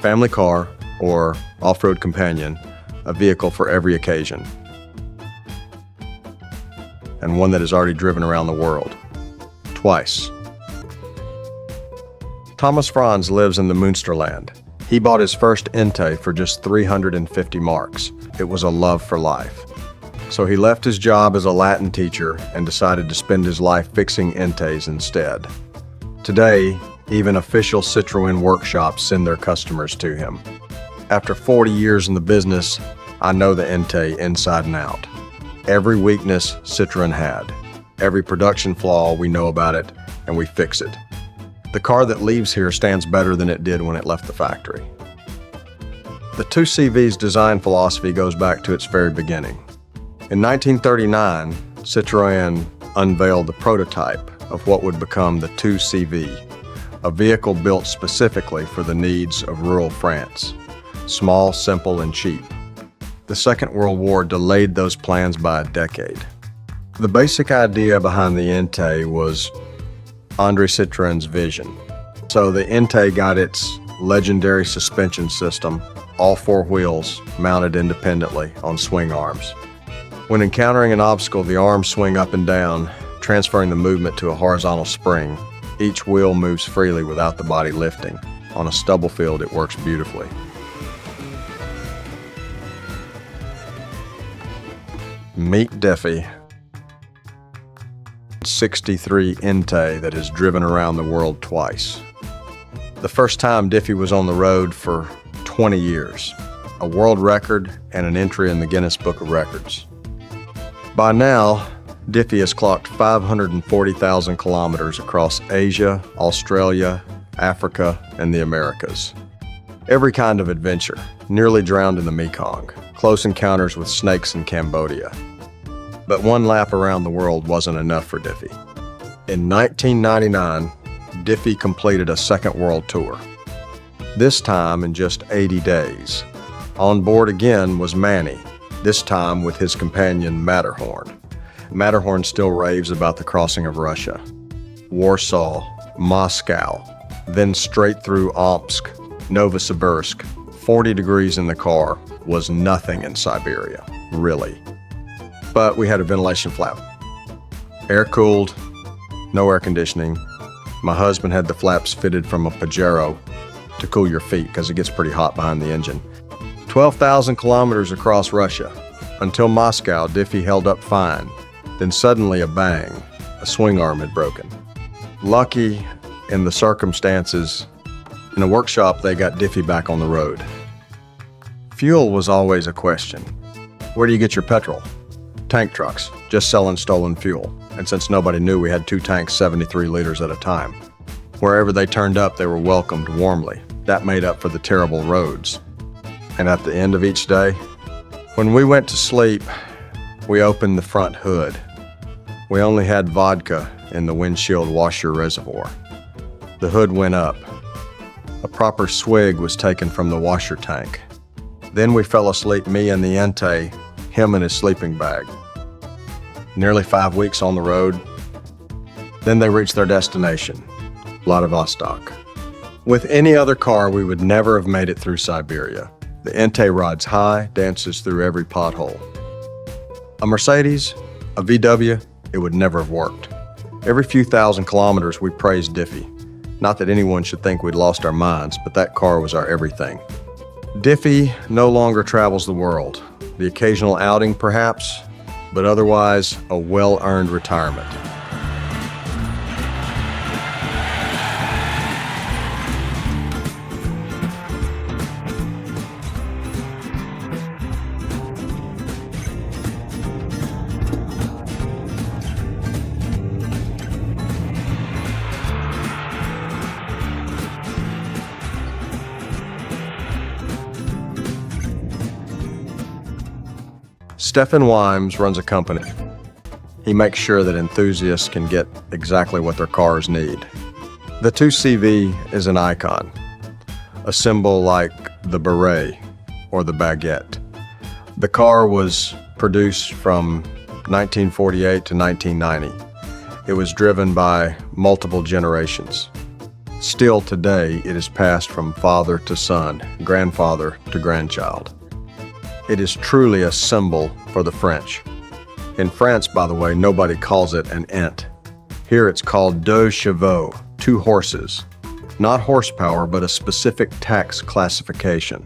family car, or off-road companion, a vehicle for every occasion, and one that has already driven around the world, twice. Thomas Franz lives in the Münsterland. He bought his first Ente for just 350 marks. It was a love for life. So he left his job as a Latin teacher and decided to spend his life fixing Entes instead. Today, even official Citroen workshops send their customers to him. After 40 years in the business, I know the Ente inside and out. Every weakness Citroen had, every production flaw, we know about it, and we fix it. The car that leaves here stands better than it did when it left the factory. The 2CV's design philosophy goes back to its very beginning. In 1939, Citroën unveiled the prototype of what would become the 2CV, a vehicle built specifically for the needs of rural France. Small, simple, and cheap. The Second World War delayed those plans by a decade. The basic idea behind the Ente was André Citroën's vision. So the Ente got its legendary suspension system, all four wheels mounted independently on swing arms. When encountering an obstacle, the arms swing up and down, transferring the movement to a horizontal spring. Each wheel moves freely without the body lifting. On a stubble field, it works beautifully. Meet Diffie, 63 Ente that has driven around the world twice. The first time Diffie was on the road for 20 years, a world record and an entry in the Guinness Book of Records. By now, Diffie has clocked 540,000 kilometers across Asia, Australia, Africa, and the Americas. Every kind of adventure, nearly drowned in the Mekong, close encounters with snakes in Cambodia. But one lap around the world wasn't enough for Diffie. In 1999, Diffie completed a second world tour. This time in just 80 days. On board again was Manny, this time with his companion Matterhorn. Matterhorn still raves about the crossing of Russia. Warsaw, Moscow, then straight through Omsk, Novosibirsk. 40 degrees in the car was nothing in Siberia, really. But we had a ventilation flap. Air-cooled, no air conditioning. My husband had the flaps fitted from a Pajero to cool your feet because it gets pretty hot behind the engine. 12,000 kilometers across Russia. Until Moscow, Diffie held up fine. Then suddenly a bang, a swing arm had broken. Lucky in the circumstances, in a workshop they got Diffie back on the road. Fuel was always a question. Where do you get your petrol? Tank trucks, just selling stolen fuel. And since nobody knew, we had 2 tanks, 73 liters at a time. Wherever they turned up, they were welcomed warmly. That made up for the terrible roads. And at the end of each day, when we went to sleep, we opened the front hood. We only had vodka in the windshield washer reservoir. The hood went up. A proper swig was taken from the washer tank. Then we fell asleep, me and the Ente, him in his sleeping bag. Nearly 5 weeks on the road. Then they reached their destination, Vladivostok. With any other car, we would never have made it through Siberia. The Ente rides high, dances through every pothole. A Mercedes, a VW, it would never have worked. Every few thousand kilometers, we praised Diffie. Not that anyone should think we'd lost our minds, but that car was our everything. Diffie no longer travels the world. The occasional outing, perhaps, but otherwise, a well-earned retirement. Stefan Wimes runs a company. He makes sure that enthusiasts can get exactly what their cars need. The 2CV is an icon, a symbol like the beret or the baguette. The car was produced from 1948 to 1990. It was driven by multiple generations. Still today, it is passed from father to son, grandfather to grandchild. It is truly a symbol for the French. In France, by the way, nobody calls it an Ente. Here it's called deux chevaux, 2 horses. Not horsepower, but a specific tax classification.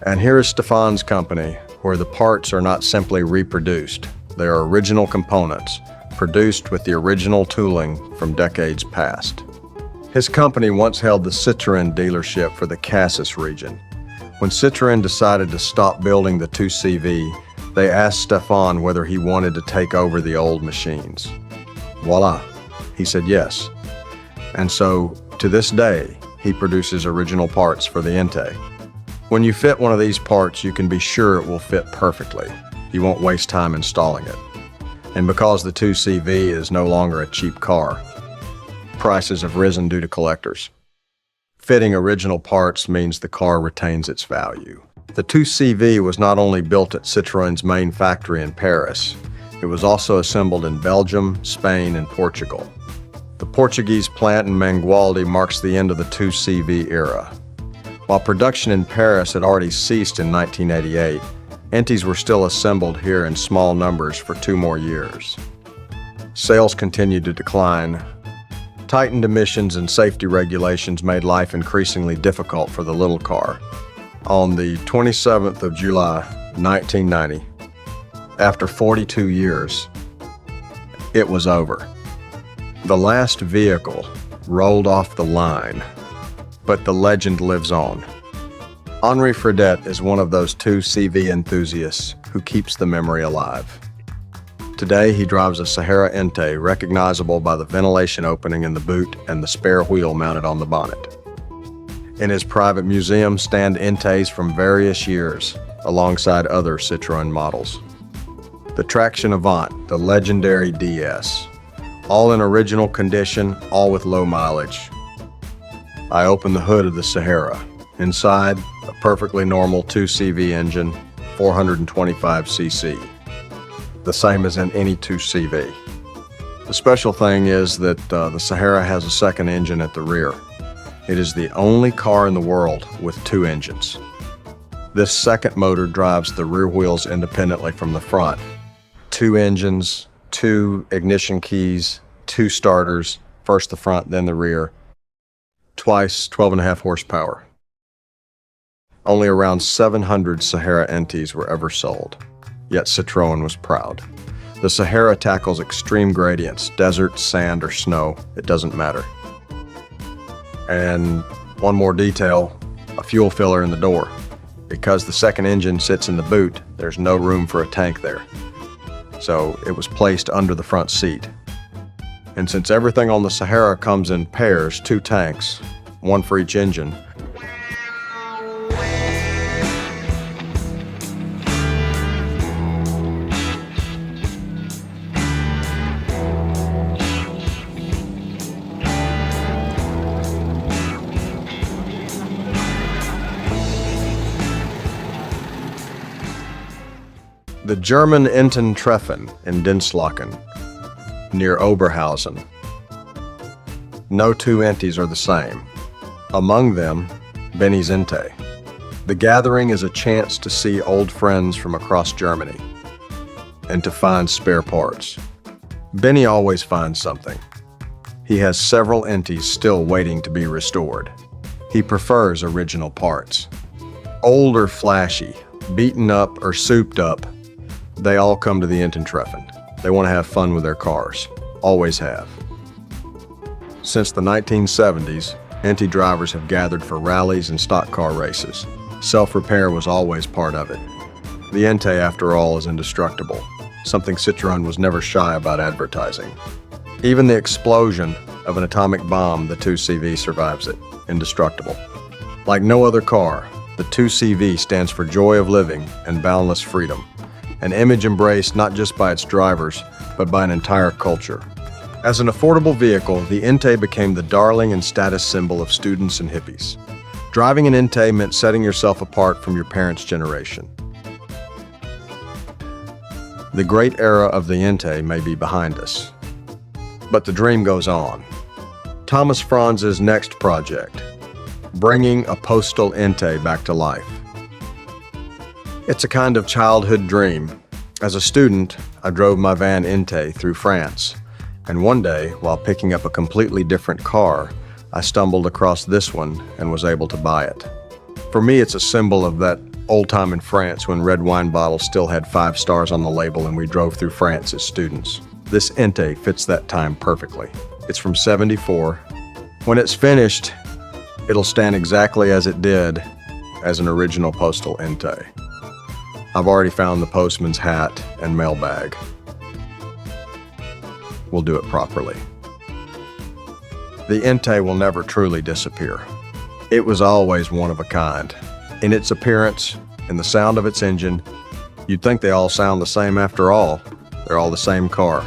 And here is Stéphane's company, where the parts are not simply reproduced. They are original components, produced with the original tooling from decades past. His company once held the Citroen dealership for the Cassis region. When Citroën decided to stop building the 2CV, they asked Stéphane whether he wanted to take over the old machines. Voila, he said yes. And so, to this day, he produces original parts for the Ente. When you fit one of these parts, you can be sure it will fit perfectly. You won't waste time installing it. And because the 2CV is no longer a cheap car, prices have risen due to collectors. Fitting original parts means the car retains its value. The 2CV was not only built at Citroën's main factory in Paris, it was also assembled in Belgium, Spain, and Portugal. The Portuguese plant in Mangualde marks the end of the 2CV era. While production in Paris had already ceased in 1988, Entes were still assembled here in small numbers for 2 more years. Sales continued to decline. Tightened emissions and safety regulations made life increasingly difficult for the little car. On the 27th of July, 1990, after 42 years, it was over. The last vehicle rolled off the line, but the legend lives on. Henri Fredette is one of those 2CV enthusiasts who keeps the memory alive. Today, he drives a Sahara Ente, recognizable by the ventilation opening in the boot and the spare wheel mounted on the bonnet. In his private museum stand Entes from various years, alongside other Citroën models. The Traction Avant, the legendary DS, all in original condition, all with low mileage. I opened the hood of the Sahara. Inside, a perfectly normal 2CV engine, 425cc. The same as in any 2CV. The special thing is that the Sahara has a second engine at the rear. It is the only car in the world with 2 engines. This second motor drives the rear wheels independently from the front. 2 engines, 2 ignition keys, 2 starters, first the front, then the rear. Twice 12.5 horsepower. Only around 700 Sahara Entes were ever sold, yet Citroën was proud. The Sahara tackles extreme gradients, desert, sand, or snow, it doesn't matter. And one more detail, a fuel filler in the door. Because the second engine sits in the boot, there's no room for a tank there. So it was placed under the front seat. And since everything on the Sahara comes in pairs, 2 tanks, 1 for each engine, the German Enten in Dinslaken, near Oberhausen. No 2 Entes are the same. Among them, Benny's Ente. The gathering is a chance to see old friends from across Germany and to find spare parts. Benny always finds something. He has several Entes still waiting to be restored. He prefers original parts. Old or flashy, beaten up or souped up, they all come to the Ententreffen. They want to have fun with their cars. Always have. Since the 1970s, Ente drivers have gathered for rallies and stock car races. Self-repair was always part of it. The Ente, after all, is indestructible, something Citroën was never shy about advertising. Even the explosion of an atomic bomb, the 2CV survives it, indestructible. Like no other car, the 2CV stands for joy of living and boundless freedom, an image embraced not just by its drivers, but by an entire culture. As an affordable vehicle, the Ente became the darling and status symbol of students and hippies. Driving an Ente meant setting yourself apart from your parents' generation. The great era of the Ente may be behind us, but the dream goes on. Thomas Franz's next project, bringing a postal Ente back to life. It's a kind of childhood dream. As a student, I drove my van Ente through France, and one day, while picking up a completely different car, I stumbled across this one and was able to buy it. For me, it's a symbol of that old time in France when red wine bottles still had 5 stars on the label and we drove through France as students. This Ente fits that time perfectly. It's from '74. When it's finished, it'll stand exactly as it did as an original postal Ente. I've already found the postman's hat and mailbag. We'll do it properly. The Ente will never truly disappear. It was always one of a kind. In its appearance, in the sound of its engine, you'd think they all sound the same after all. They're all the same car.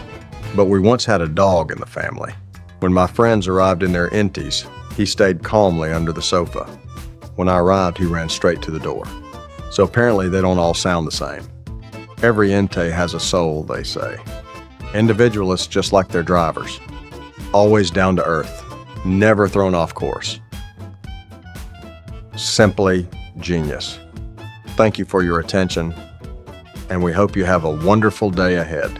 But we once had a dog in the family. When my friends arrived in their Entes, he stayed calmly under the sofa. When I arrived, he ran straight to the door. So apparently they don't all sound the same. Every Ente has a soul, they say. Individualists just like their drivers. Always down to earth, never thrown off course. Simply genius. Thank you for your attention, and we hope you have a wonderful day ahead.